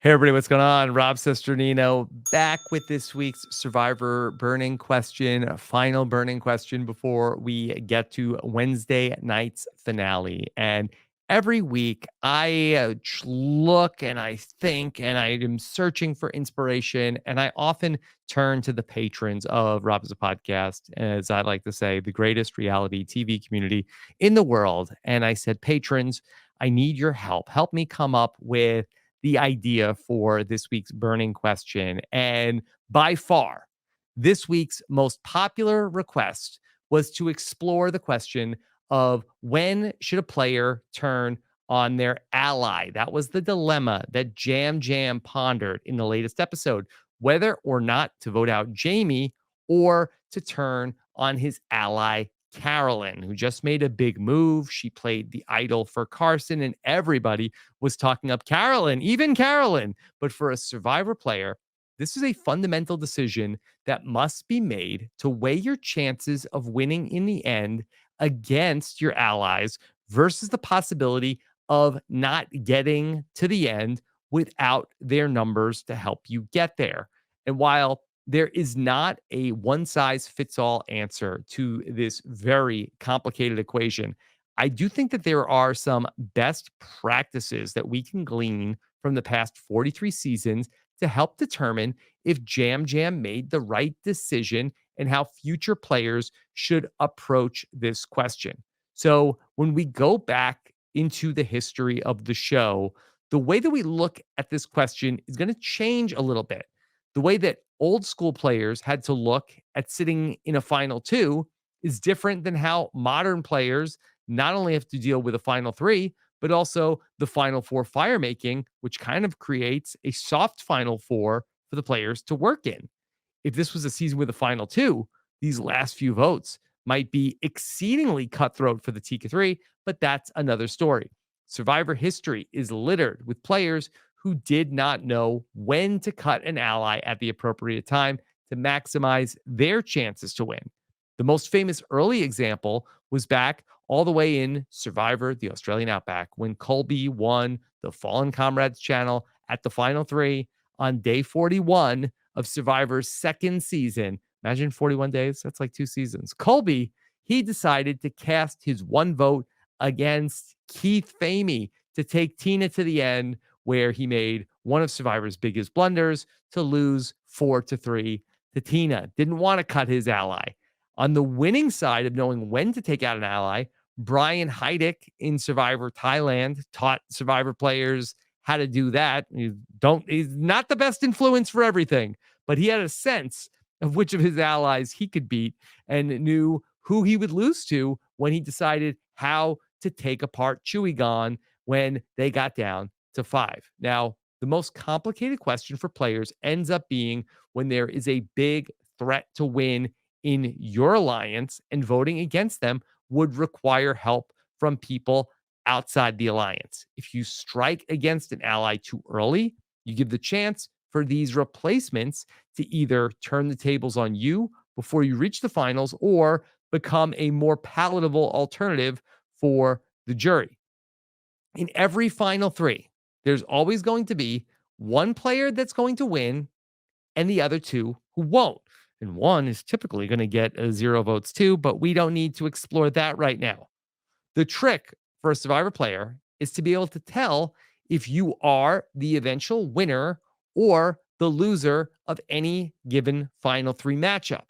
Hey everybody, what's going on? Rob Cesternino back with this week's Survivor burning question, a final burning question before we get to Wednesday night's finale. And every week I look and I think and I am searching for inspiration. And I often turn to the patrons of Rob as a Podcast, as I like to say, the greatest reality TV community in the world. And I said, patrons, I need your help. Help me come up with the idea for this week's burning question. And by far, this week's most popular request was to explore the question of when should a player turn on their ally? That was the dilemma that Yam Yam pondered in the latest episode, whether or not to vote out Jamie or to turn on his ally Carolyn, who just made a big move. She played the idol for Carson, and everybody was talking up Carolyn, even Carolyn. But for a Survivor player, this is a fundamental decision that must be made to weigh your chances of winning in the end against your allies versus the possibility of not getting to the end without their numbers to help you get there. And while there is not a one size fits all answer to this very complicated equation, I do think that there are some best practices that we can glean from the past 43 seasons to help determine if Yam Yam made the right decision and how future players should approach this question. So, when we go back into the history of the show, the way that we look at this question is going to change a little bit. The way that old school players had to look at sitting in a final two is different than how modern players not only have to deal with a final three, but also the final four fire making, which kind of creates a soft final four for the players to work in. If this was a season with a final two, these last few votes might be exceedingly cutthroat for the Tika Three, but that's another story. Survivor history is littered with players who did not know when to cut an ally at the appropriate time to maximize their chances to win. The most famous early example was back all the way in Survivor, the Australian Outback, when Colby won the Fallen Comrades channel at the final three on day 41 of Survivor's second season. Imagine 41 days. That's like 2 seasons. Colby, he decided to cast his one vote against Keith Famey to take Tina to the end, where he made one of Survivor's biggest blunders to lose 4-3 to Tina. Didn't want to cut his ally. On the winning side of knowing when to take out an ally, Brian Heidick in Survivor Thailand taught Survivor players how to do that. He's not the best influence for everything, but he had a sense of which of his allies he could beat and knew who he would lose to when he decided how to take apart Chewy when they got down to 5. Now, the most complicated question for players ends up being when there is a big threat to win in your alliance, and voting against them would require help from people outside the alliance. If you strike against an ally too early, you give the chance for these replacements to either turn the tables on you before you reach the finals or become a more palatable alternative for the jury. In every final three, there's always going to be one player that's going to win and the other two who won't. And one is typically going to get 0 votes too, but we don't need to explore that right now. The trick for a Survivor player is to be able to tell if you are the eventual winner or the loser of any given final three matchup.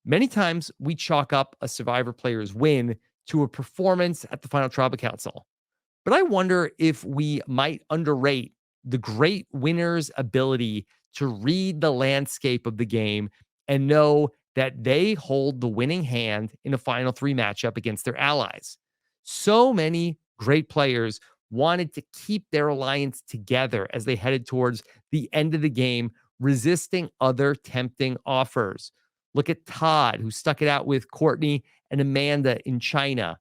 Many times we chalk up a Survivor player's win to a performance at the final Tribal Council. But I wonder if we might underrate the great winner's ability to read the landscape of the game and know that they hold the winning hand in a final three matchup against their allies. So many great players wanted to keep their alliance together as they headed towards the end of the game, resisting other tempting offers. Look at Todd, who stuck it out with Courtney and Amanda in China.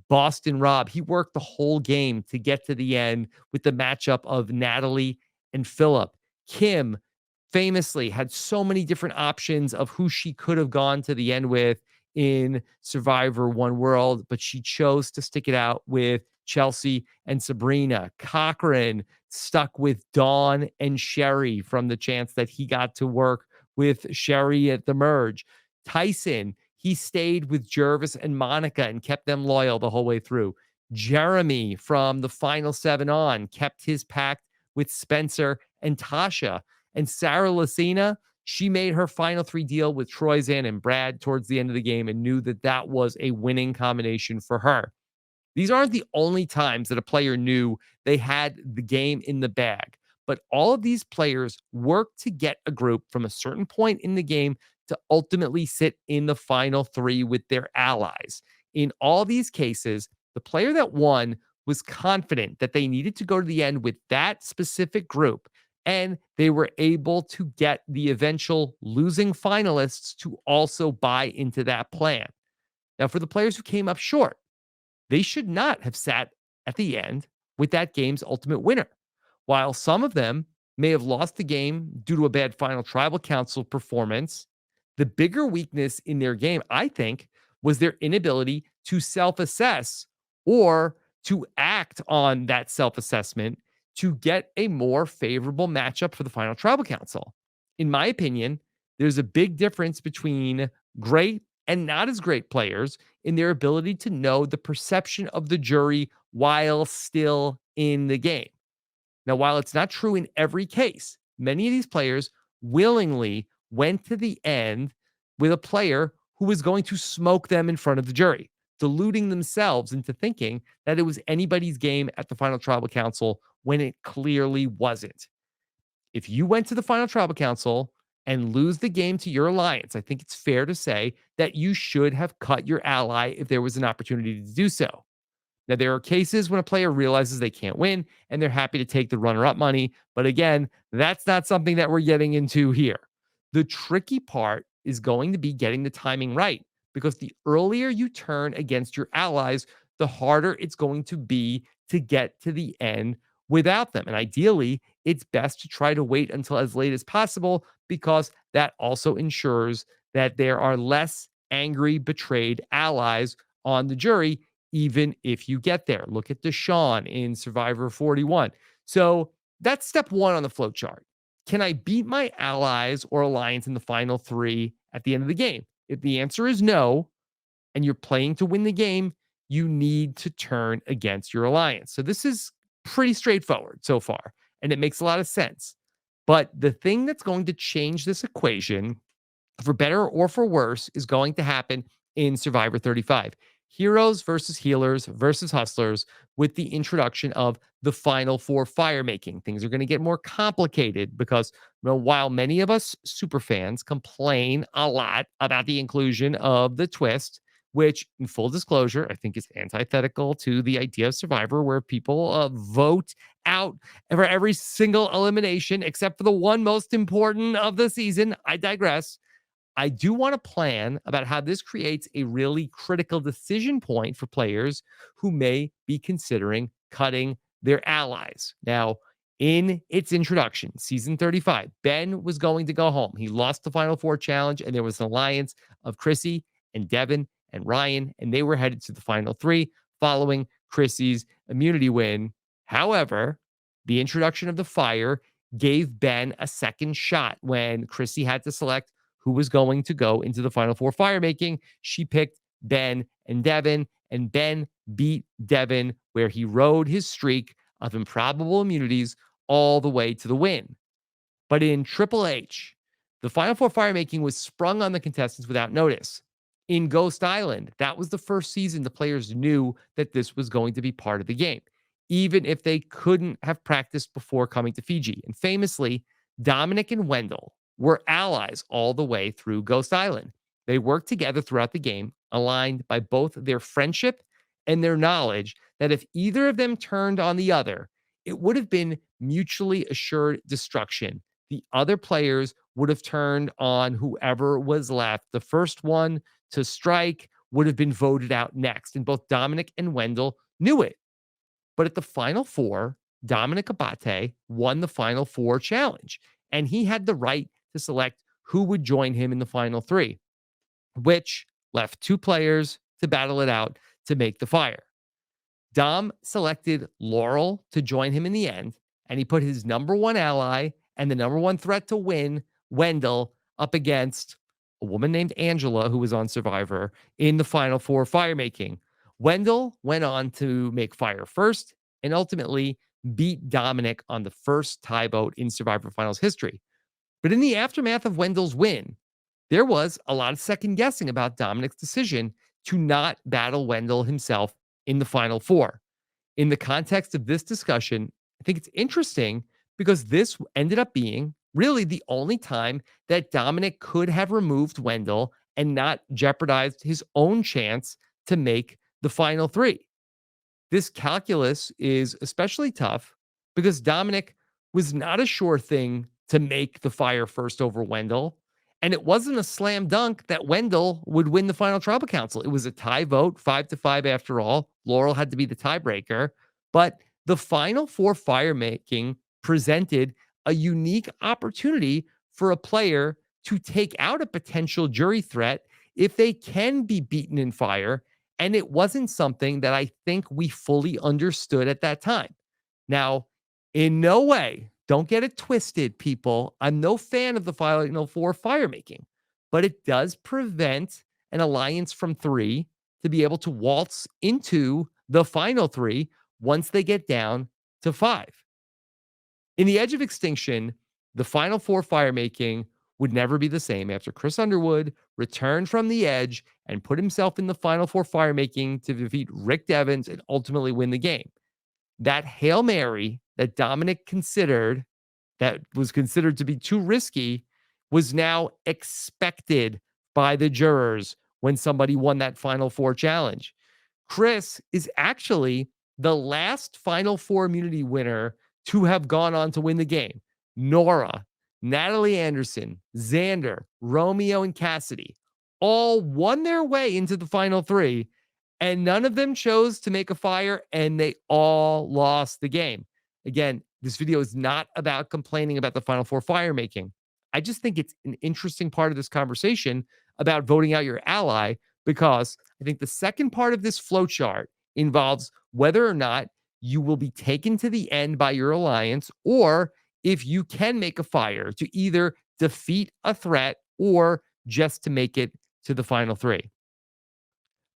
Boston Rob, he worked the whole game to get to the end with the matchup of Natalie and Philip. Kim famously had so many different options of who she could have gone to the end with in Survivor One World, but she chose to stick it out with Chelsea and Sabrina. Cochran stuck with Dawn and Sherry from the chance that he got to work with Sherry at the merge. Tyson, he stayed with Jervis and Monica and kept them loyal the whole way through. Jeremy from the final 7 on kept his pact with Spencer and Tasha. And Sarah Lucina, she made her final 3 deal with Troyzan and Brad towards the end of the game and knew that that was a winning combination for her. These aren't the only times that a player knew they had the game in the bag, but all of these players worked to get a group from a certain point in the game to ultimately sit in the final 3 with their allies. In all these cases, the player that won was confident that they needed to go to the end with that specific group, and they were able to get the eventual losing finalists to also buy into that plan. Now, for the players who came up short, they should not have sat at the end with that game's ultimate winner. While some of them may have lost the game due to a bad final tribal council performance, the bigger weakness in their game, I think, was their inability to self assess or to act on that self assessment to get a more favorable matchup for the final tribal council. In my opinion, there's a big difference between great and not as great players in their ability to know the perception of the jury while still in the game. Now, while it's not true in every case, many of these players willingly went to the end with a player who was going to smoke them in front of the jury, deluding themselves into thinking that it was anybody's game at the final tribal council when it clearly wasn't. If you went to the final tribal council and lose the game to your alliance, I think it's fair to say that you should have cut your ally if there was an opportunity to do so. Now, there are cases when a player realizes they can't win and they're happy to take the runner up money. But again, that's not something that we're getting into here. The tricky part is going to be getting the timing right, because the earlier you turn against your allies, the harder it's going to be to get to the end without them. And ideally, it's best to try to wait until as late as possible, because that also ensures that there are less angry, betrayed allies on the jury even if you get there. Look at Deshaun in Survivor 41. So that's step 1 on the flow chart. Can I beat my allies or alliance in the final 3 at the end of the game? If the answer is no, and you're playing to win the game, you need to turn against your alliance. So this is pretty straightforward so far, and it makes a lot of sense. But the thing that's going to change this equation, for better or for worse, is going to happen in Survivor 35. Heroes versus healers versus hustlers, with the introduction of the final 4 fire making. Things are going to get more complicated because, while many of us super fans complain a lot about the inclusion of the twist, which, in full disclosure, I think is antithetical to the idea of Survivor, where people vote out for every single elimination except for the one most important of the season. I digress. I do want to plan about how this creates a really critical decision point for players who may be considering cutting their allies. Now, in its introduction, season 35, Ben was going to go home. He lost the Final Four challenge, and there was an alliance of Chrissy and Devin and Ryan, and they were headed to the final 3 following Chrissy's immunity win. However, the introduction of the fire gave Ben a second shot when Chrissy had to select who was going to go into the final 4 fire making. She picked Ben and Devin, and Ben beat Devin, where he rode his streak of improbable immunities all the way to the win. But in Triple H, the final 4 fire making was sprung on the contestants without notice. In Ghost Island, that was the first season the players knew that this was going to be part of the game, even if they couldn't have practiced before coming to Fiji. And famously, Dominic and Wendell were allies all the way through Ghost Island. They worked together throughout the game, aligned by both their friendship and their knowledge that if either of them turned on the other, it would have been mutually assured destruction. The other players would have turned on whoever was left. The first one to strike would have been voted out next. And both Dominic and Wendell knew it. But at the final 4, Dominic Abate won the final 4 challenge, and he had the right to select who would join him in the final 3, which left 2 players to battle it out to make the fire. Dom selected Laurel to join him in the end, and he put his number one ally and the number one threat to win, Wendell, up against a woman named Angela, who was on Survivor, in the final four firemaking. Wendell went on to make fire first and ultimately beat Dominic on the first tie vote in Survivor Finals history. But in the aftermath of Wendell's win, there was a lot of second guessing about Dominic's decision to not battle Wendell himself in the final four. In the context of this discussion, I think it's interesting because this ended up being really the only time that Dominic could have removed Wendell and not jeopardized his own chance to make the final three. This calculus is especially tough because Dominic was not a sure thing to make the fire first over Wendell. And it wasn't a slam dunk that Wendell would win the final tribal council. It was a tie vote, 5-5 after all. Laurel had to be the tiebreaker. But the final four firemaking presented a unique opportunity for a player to take out a potential jury threat if they can be beaten in fire, and it wasn't something that I think we fully understood at that time. Now, in no way, don't get it twisted, people. I'm no fan of the Final Four firemaking, but it does prevent an alliance from three to be able to waltz into the final three once they get down to five. In the Edge of Extinction, the Final Four firemaking would never be the same after Chris Underwood returned from the Edge and put himself in the Final Four firemaking to defeat Rick Devens and ultimately win the game. That Hail Mary that Dominic considered, that was considered to be too risky, was now expected by the jurors when somebody won that Final Four challenge. Chris is actually the last Final Four immunity winner to have gone on to win the game. Nora, Natalie Anderson, Xander, Romeo, and Cassidy all won their way into the final three, and none of them chose to make a fire, and they all lost the game. Again, this video is not about complaining about the Final Four firemaking. I just think it's an interesting part of this conversation about voting out your ally, because I think the second part of this flowchart involves whether or not you will be taken to the end by your alliance, or if you can make a fire to either defeat a threat or just to make it to the final three.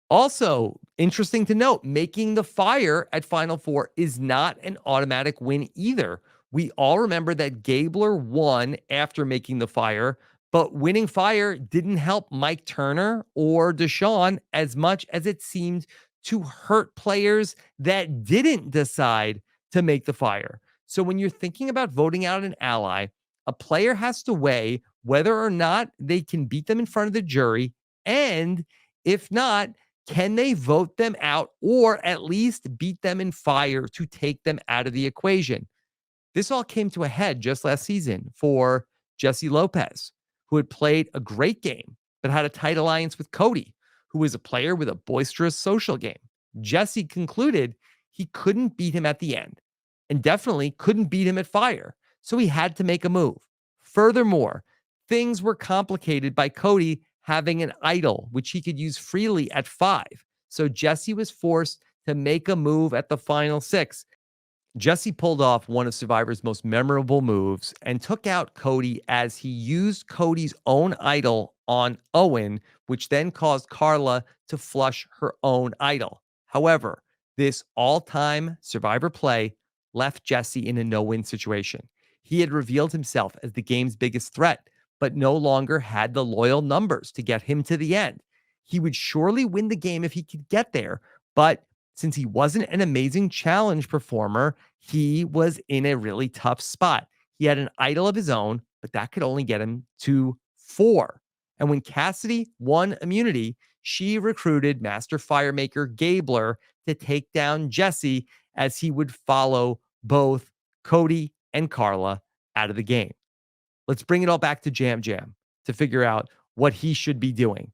Also, interesting to note, making the fire at Final Four is not an automatic win either. We all remember that Gabler won after making the fire, but winning fire didn't help Mike Turner or Deshaun as much as it seemed to hurt players that didn't decide to make the fire. So when you're thinking about voting out an ally, a player has to weigh whether or not they can beat them in front of the jury, and if not, can they vote them out or at least beat them in fire to take them out of the equation? This all came to a head just last season for Jesse Lopez, who had played a great game, but had a tight alliance with Cody, who was a player with a boisterous social game. Jesse concluded he couldn't beat him at the end and definitely couldn't beat him at fire, so he had to make a move. Furthermore, things were complicated by Cody having an idol, which he could use freely at 5. So Jesse was forced to make a move at the final 6. Jesse pulled off one of Survivor's most memorable moves and took out Cody as he used Cody's own idol on Owen, which then caused Carla to flush her own idol. However, this all-time Survivor play left Jesse in a no-win situation. He had revealed himself as the game's biggest threat, but no longer had the loyal numbers to get him to the end. He would surely win the game if he could get there, but since he wasn't an amazing challenge performer, he was in a really tough spot. He had an idol of his own, but that could only get him to 4. And when Cassidy won immunity, she recruited Master Firemaker Gabler to take down Jesse, as he would follow both Cody and Carla out of the game. Let's bring it all back to Yam Yam to figure out what he should be doing.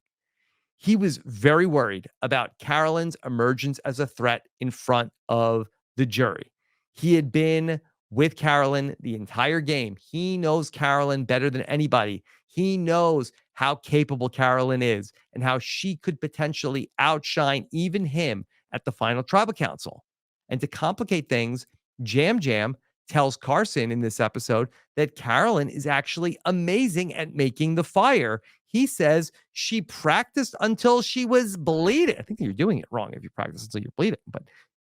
He was very worried about Carolyn's emergence as a threat in front of the jury. He had been with Carolyn the entire game. He knows Carolyn better than anybody. He knows how capable Carolyn is and how she could potentially outshine even him at the final tribal council. And to complicate things, Yam Yam tells Carson in this episode that Carolyn is actually amazing at making the fire. He says she practiced until she was bleeding. I think you're doing it wrong if you practice until you're bleeding. But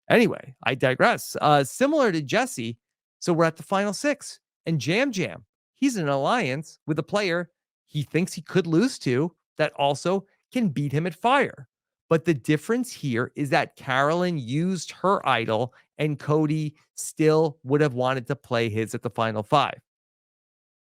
anyway, I digress. Similar to Jesse, so we're at the final six. And Yam Yam, he's in an alliance with a player he thinks he could lose to that also can beat him at fire. But the difference here is that Carolyn used her idol and Cody still would have wanted to play his at the final five.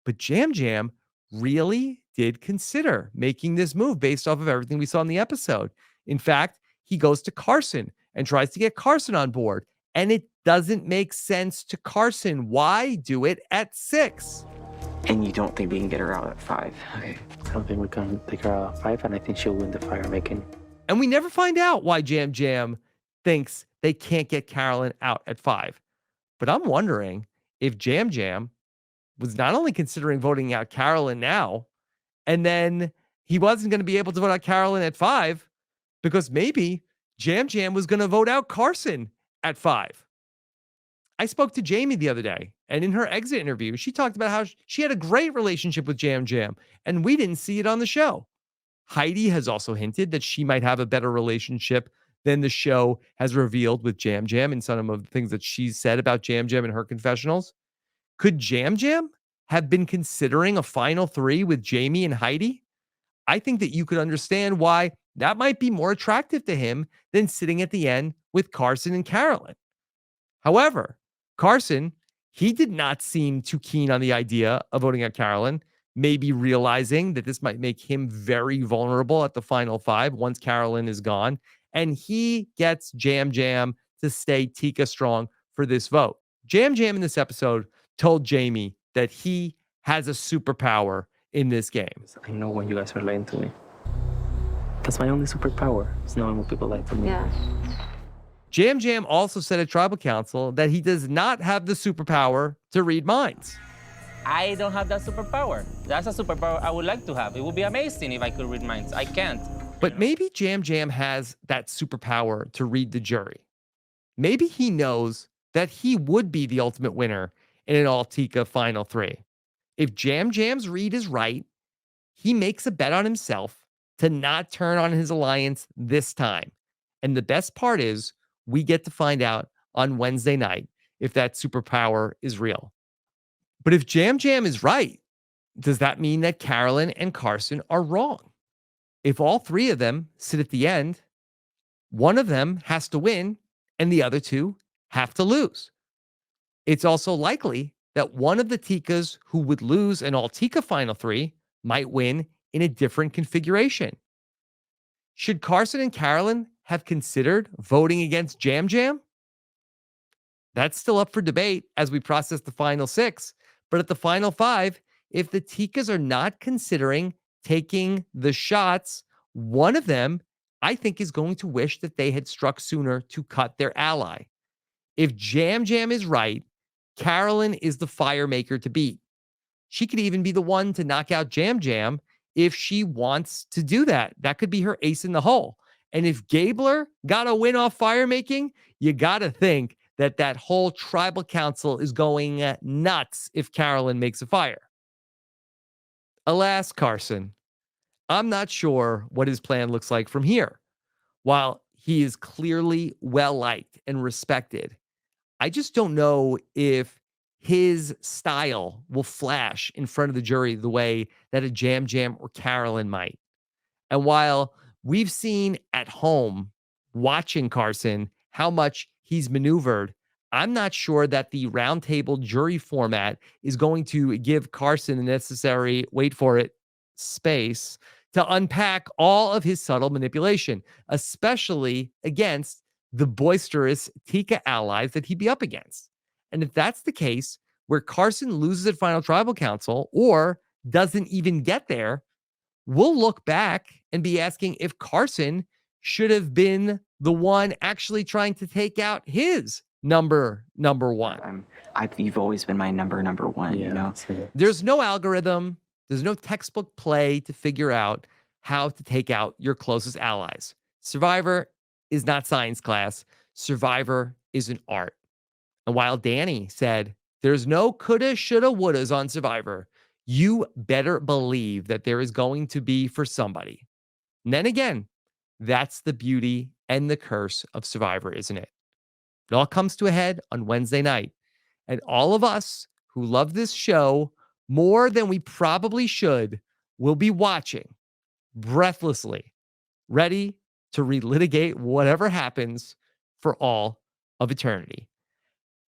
But Yam Yam really did consider making this move based off of everything we saw in the episode. In fact, he goes to Carson and tries to get Carson on board. And it doesn't make sense to Carson. Why do it at 6? And you don't think we can get her out at 5? Okay. I don't think we can take her out at 5, and I think she'll win the fire making. And we never find out why Yam Yam thinks they can't get Carolyn out at 5. But I'm wondering if Yam Yam was not only considering voting out Carolyn now, and then he wasn't going to be able to vote out Carolyn at 5, because maybe Yam Yam was going to vote out Carson at 5. I spoke to Jamie the other day, and in her exit interview, she talked about how she had a great relationship with Yam Yam, and we didn't see it on the show. Heidi has also hinted that she might have a better relationship than the show has revealed with Yam Yam and some of the things that she's said about Yam Yam in her confessionals. Could Yam Yam have been considering a final 3 with Jamie and Heidi? I think that you could understand why that might be more attractive to him than sitting at the end with Carson and Carolyn. However, Carson, he did not seem too keen on the idea of voting out Carolyn, maybe realizing that this might make him very vulnerable at the final 5 once Carolyn is gone. And he gets Yam Yam to stay Tika strong for this vote. Yam Yam in this episode told Jamie that he has a superpower in this game. I know when you guys are lying to me. That's my only superpower, is knowing what people like to me. Yeah. Yam Yam also said at Tribal Council that he does not have the superpower to read minds. I don't have that superpower. That's a superpower I would like to have. It would be amazing if I could read minds. I can't. But maybe Yam Yam has that superpower to read the jury. Maybe he knows that he would be the ultimate winner in an all Tika final 3. If Yam Yam's read is right, he makes a bet on himself to not turn on his alliance this time. And the best part is we get to find out on Wednesday night if that superpower is real. But if Yam Yam is right, does that mean that Carolyn and Carson are wrong? If all 3 of them sit at the end, one of them has to win and the other 2 have to lose. It's also likely that one of the Tikas who would lose an all Tika final 3 might win in a different configuration. Should Carson and Carolyn have considered voting against Yam Yam? That's still up for debate as we process the final 6. But at the final 5, if the Tikas are not considering taking the shots, one of them, I think, is going to wish that they had struck sooner to cut their ally. If Yam Yam is right, Carolyn is the fire maker to beat. She could even be the one to knock out Yam Yam if she wants to do that. That could be her ace in the hole. And if Gabler got a win off fire making, you got to think that that whole tribal council is going nuts if Carolyn makes a fire. Alas, Carson, I'm not sure what his plan looks like from here. While he is clearly well-liked and respected, I just don't know if his style will flash in front of the jury the way that a Yam Yam or Carolyn might. And while we've seen at home, watching Carson, how much he's maneuvered, I'm not sure that the roundtable jury format is going to give Carson the necessary, wait for it, space to unpack all of his subtle manipulation, especially against the boisterous Tika allies that he'd be up against. And if that's the case, where Carson loses at Final Tribal Council or doesn't even get there, we'll look back and be asking if Carson should have been the one actually trying to take out his number one. You've always been my number one, Yeah, you know? There's no algorithm. There's no textbook play to figure out how to take out your closest allies. Survivor is not science class. Survivor is an art. And while Danny said, there's no coulda, shoulda, wouldas on Survivor, you better believe that there is going to be for somebody. And then again, that's the beauty and the curse of Survivor, isn't it? It all comes to a head on Wednesday night. And all of us who love this show more than we probably should will be watching breathlessly, ready to relitigate whatever happens for all of eternity.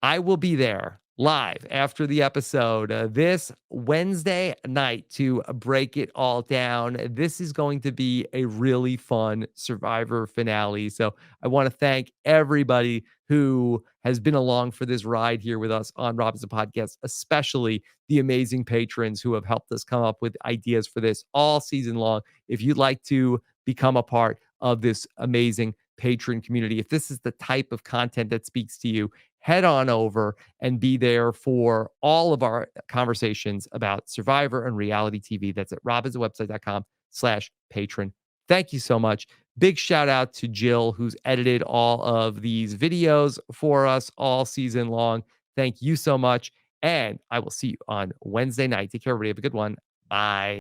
I will be there live after the episode this Wednesday night to break it all down. This is going to be a really fun Survivor finale. So I want to thank everybody who has been along for this ride here with us on Robinson Podcast, especially the amazing patrons who have helped us come up with ideas for this all season long. If you'd like to become a part of this amazing patron community, if this is the type of content that speaks to you, head on over and be there for all of our conversations about Survivor and reality TV. That's at robinsonwebsite.com/patron. Thank you so much. Big shout out to Jill, who's edited all of these videos for us all season long. Thank you so much. And I will see you on Wednesday night. Take care, everybody. Have a good one. Bye.